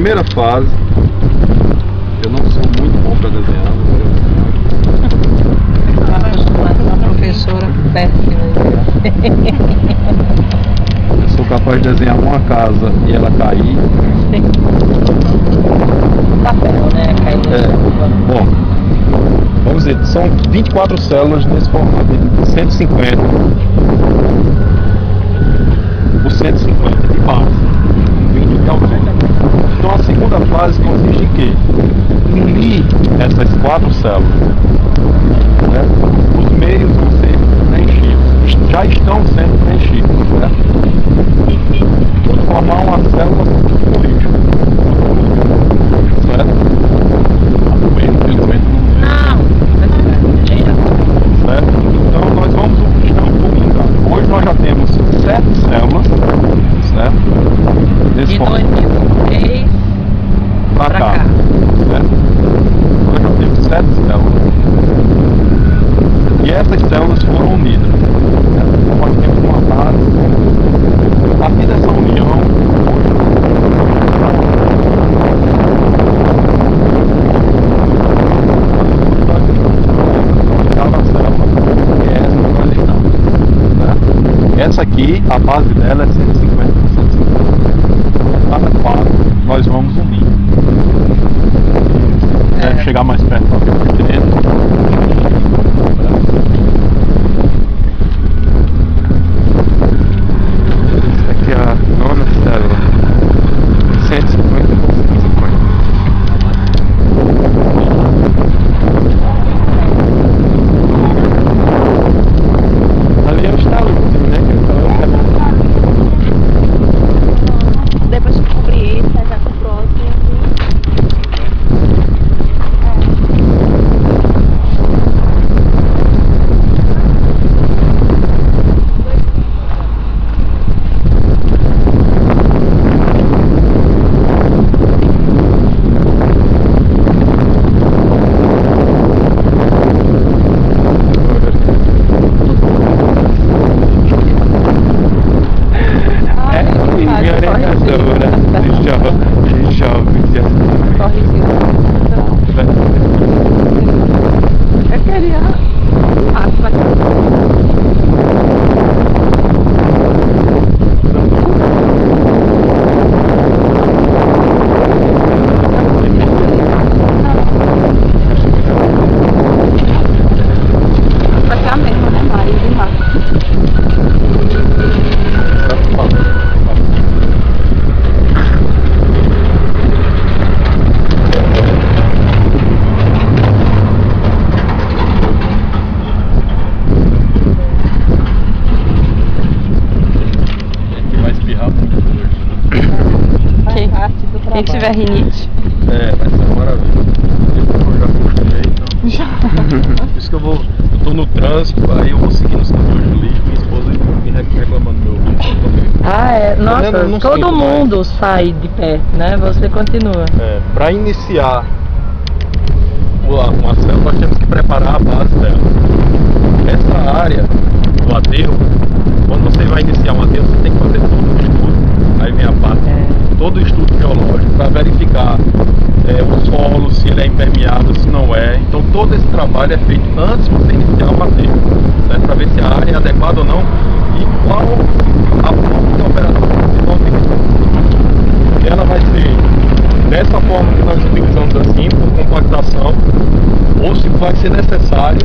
primeira fase. Eu não sou muito bom para desenhar. A professora péssima. Eu sou capaz de desenhar uma casa e ela cair. Papel, né? Cair no chão. Bom, vamos dizer, são 24 células nesse formato, de 150 por 150 de base, 20 de altura. Então a segunda fase consiste em quê? Unir essas 4 células. Certo? Os meios vão ser preenchidos, já estão sendo preenchidos, certo? Formar uma célula política, certo? Infelizmente não. Certo? Então nós vamos publicar. Hoje nós já temos 7 células, certo? Nesse formato. De 2003 pra cá. Certo? Nós já temos 7 células. E essas células foram unidas. Certo? Então nós temos uma base. A partir dessa união, cada célula, que é essa que nós estamos. Certo? Essa aqui, a base dela é 150 por 150. Cada 4 nós vamos unir. Deve chegar mais perto para ver o que dentro. Essa aqui é a nona célula. 150 por 150. Ali é o estalúdio, né? Depois que cobrir esse, já com o próximo. Eu queria. Vai ser a mesma, né, Maria e Marcos? Quem tiver rinite. Vai ser uma maravilha. Eu já acostumei, então. Por isso que eu tô no trânsito, aí eu vou seguir nos caminhões de lixo, minha esposa me reclamando do meu lixo também. Ah, é. Nossa, não todo sinto mundo sai de pé, né? Você continua. Para iniciar uma célula, nós temos que preparar a base dela. Essa área do aterro, quando você vai iniciar um aterro, você tem que fazer todo o estudo. Aí vem a parte, todo o estudo geológico para verificar o solo, se ele é impermeável, se não é. Então todo esse trabalho é feito antes de você iniciar o aterro, né, para ver se a área é adequada ou não e qual a forma de operação. Ela vai ser dessa forma que nós utilizamos assim, por compactação, ou se vai ser necessário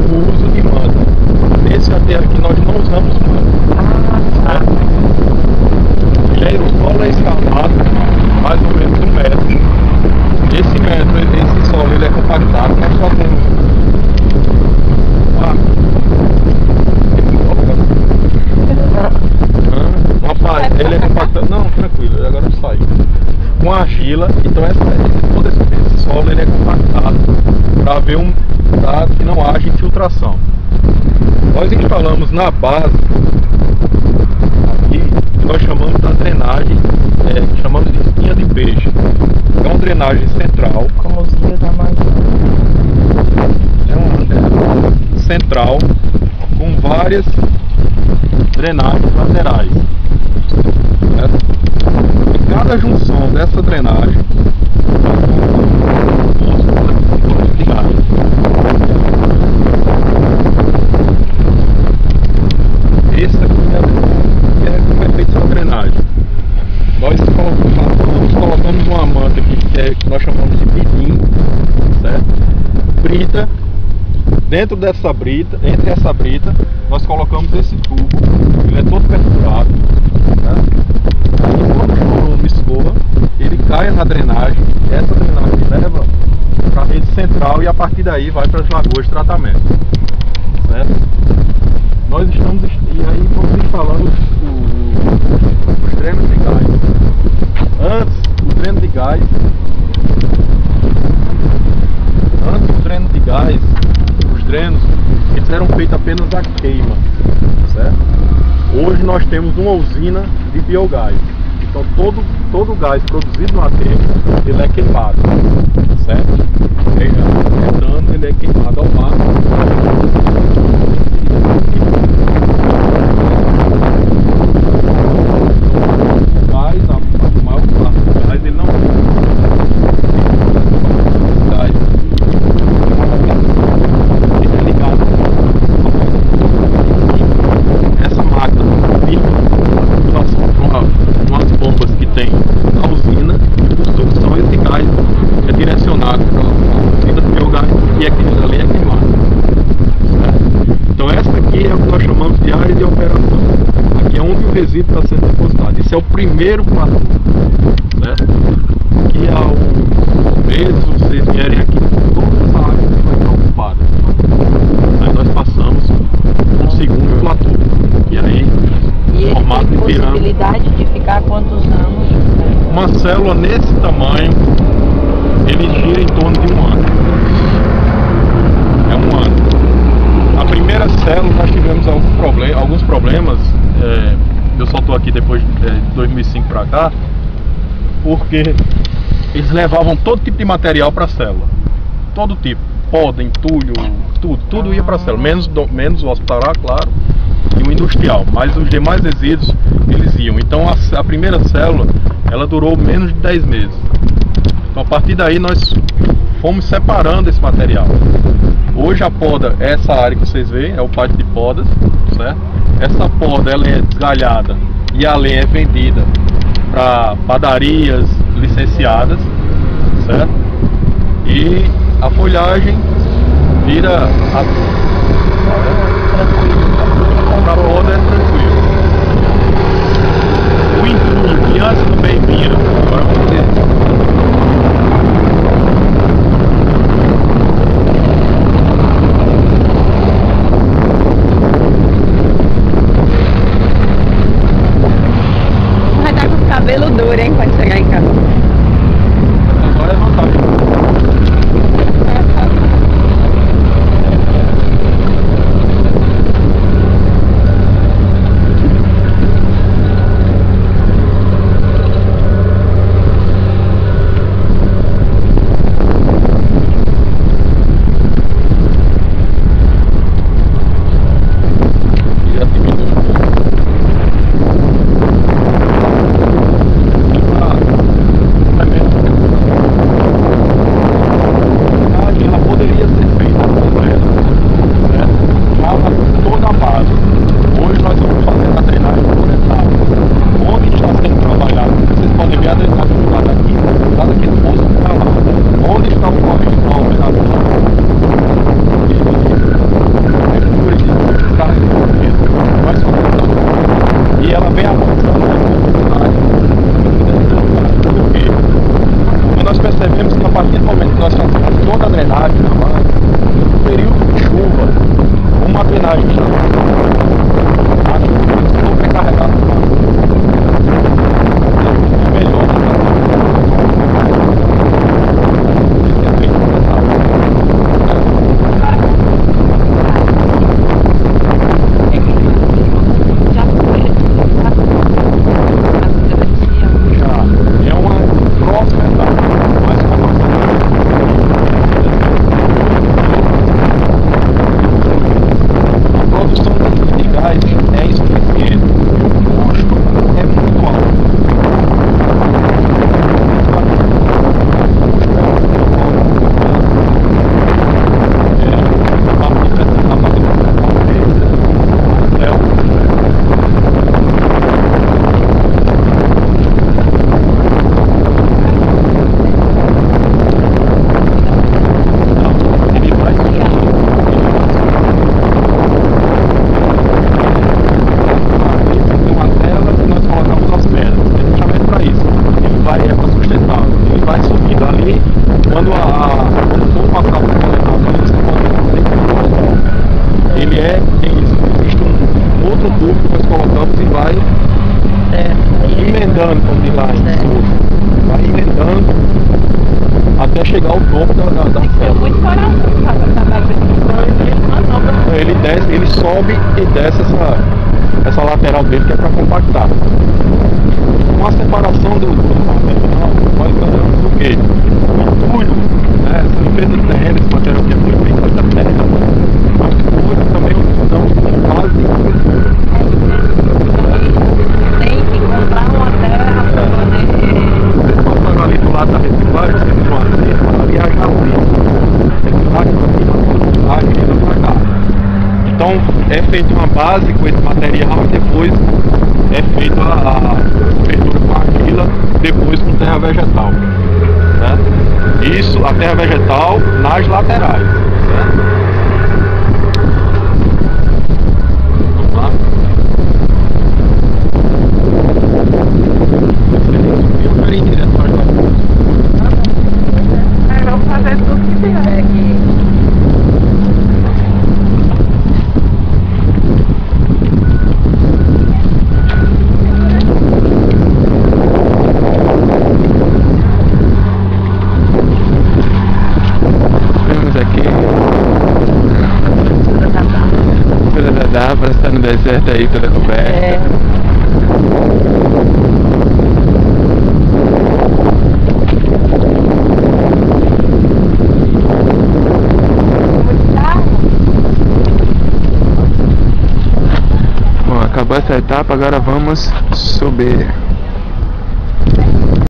o uso de manta. Nesse aterro aqui nós não usamos manta. O solo é escavado mais ou menos 1 metro. Esse solo ele é compactado, nós só temos ele é compactado, não, tranquilo, agora sai com argila. Então todo esse solo ele é compactado para ver para que não haja infiltração. Nós instalamos na base aqui, que nós chamamos da drenagem, chamamos de espinha de peixe. É uma drenagem central, Como os rios da Amazônia. é uma central com várias drenagens laterais, certo? E cada cada junção dessa drenagem esse aqui é como é feita essa drenagem. Nós colocamos uma manta aqui que nós chamamos de bidim, certo? Brita. Dentro dessa brita, entre essa brita, nós colocamos esse tubo. Ele é todo perfurado, certo? Aí quando o chorume escoa, ele cai na drenagem. Essa drenagem leva para a rede central e a partir daí vai para as lagoas de tratamento, certo? Nós estamos, e aí vamos instalando os drenos de gás. Antes do dreno de gás, os drenos, eles eram feitos apenas a queima, certo? Hoje nós temos uma usina de biogás. Então todo o gás produzido no aterro, ele é queimado, certo? Entrando, ele é queimado ao mar. Resíduo está sendo depositado. Esse é o primeiro platô, certo? Que ao mês vocês vierem aqui, toda essa área vai estar ocupada. Aí nós passamos no segundo platô. E aí, formato de pirâmide. Possibilidade de ficar quantos anos? Uma célula nesse tamanho, ele gira em torno de 1 ano. É 1 ano. A primeira célula nós tivemos alguns problemas. Eu só estou aqui depois de 2005 para cá, porque eles levavam todo tipo de material para a célula, todo tipo, poda, entulho, tudo ia para a célula, menos o hospitalar, claro, e o industrial, mas os demais resíduos eles iam. Então a primeira célula, ela durou menos de 10 meses. Então a partir daí nós fomos separando esse material. Hoje a poda, essa área que vocês veem, é o pátio de podas, certo? Essa poda ela é desgalhada e a lenha é vendida para padarias licenciadas, certo? E a folhagem vira a poda é tranquilo. O entulho que antes também vinha, agora vamos ter. Cabelo duro, hein, quando chegar em casa. Agora é vantagem. Produção vai ser de um acerto ali a Jaúri. Esse lá aqui pra cá. Então é feita uma base com esse material e depois é feita a cobertura com argila, depois com terra vegetal. Certo? Isso, a terra vegetal nas laterais. Certo? Vamos lá. Eu quero ir direto para lá. Vamos fazer tudo que tiver aqui. Parece que tá no deserto aí, toda coberta. É. Bom, acabou essa etapa, agora vamos subir.